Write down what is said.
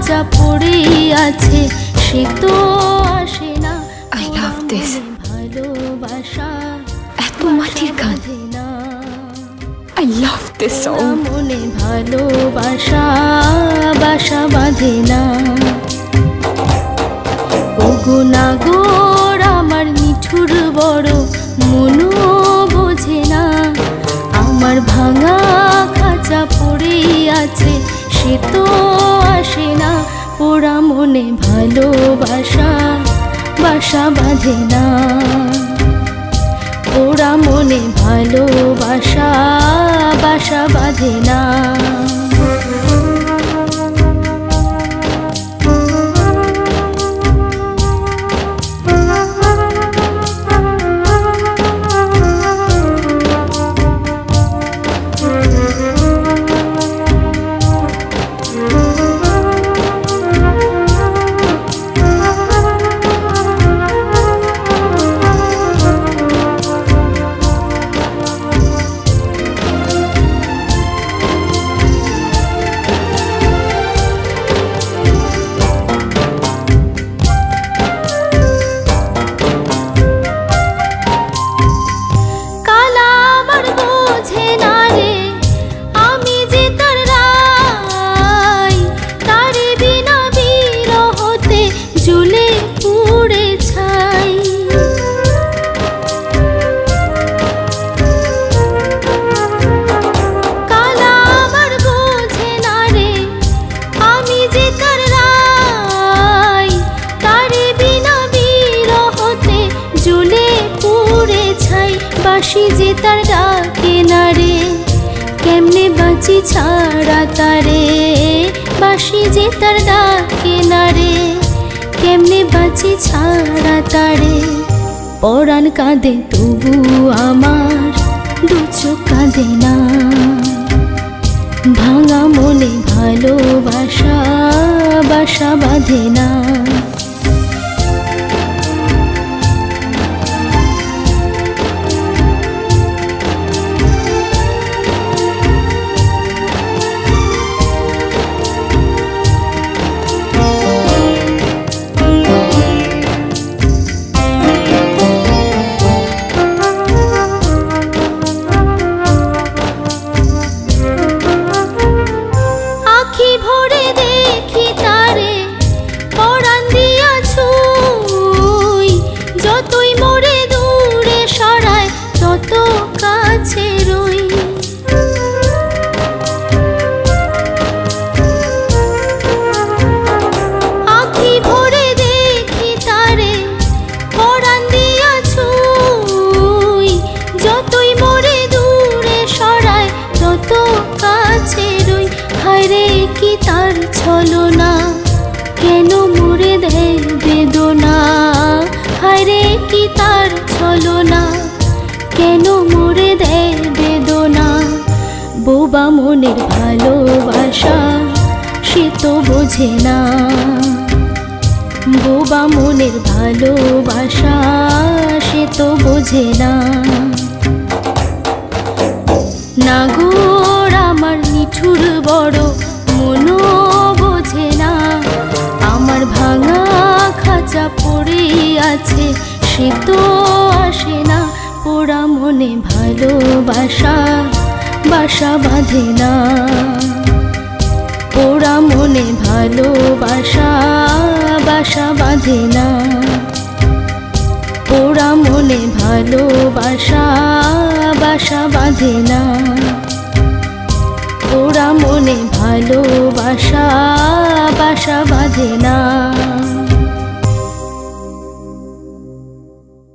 খাঁচা পড়েই আছে, সে তো আসে না। I love this. ভালোবাসা এত মাটির গান। I love this ওরা song. মনে ভালোবাসা বাসা বাঁধে না। ওগো নাগর আমার নিঠুর বড়, মনও বোঝে না। আমার ভাঙা খাঁচা পড়েই আছে, সে তো আসে না। ওরা মনে ভালোবাসা বাসা বাঁধে না। ওরা মনে ভালোবাসা বাসা বাঁধে না। বাঁশি যে তার ডাকে না রে, কেমনে বাঁচি ছাড়া তারে। বাঁশি যে তার ডাকে না রে, কেমনে বাঁচি ছাড়া তারে। পরাণ কাঁদে তবু আমার দু চোখ কাঁদে না। ভাঙা মনে ভালোবাসা বাসা বাঁধে না। কি তার ছলনা, কেন মুড়ে দেয় বেদনা। হায়রে কি তার ছলনা, কেন মুড়ে দেয় বেদনা। বোবা মনের ভালোবাসা সে তো বোঝে না। বোবা মনের ভালোবাসা সে তো বোঝে না। নাগর আমার নিঠুর বড়, মনও বোঝে না। আমার ভাঙা খাঁচা পড়েই আছে, সে তো আসে না। পোড়া মনে ভালোবাসা বাসা বাঁধে না। পোড়া মনে ভালোবাসা বাসা বাঁধে না। পোড়া মনে ভালোবাসা বাসা বাঁধে না। পোড়া মনে ভালোবাসা বাসা বাঁধে না।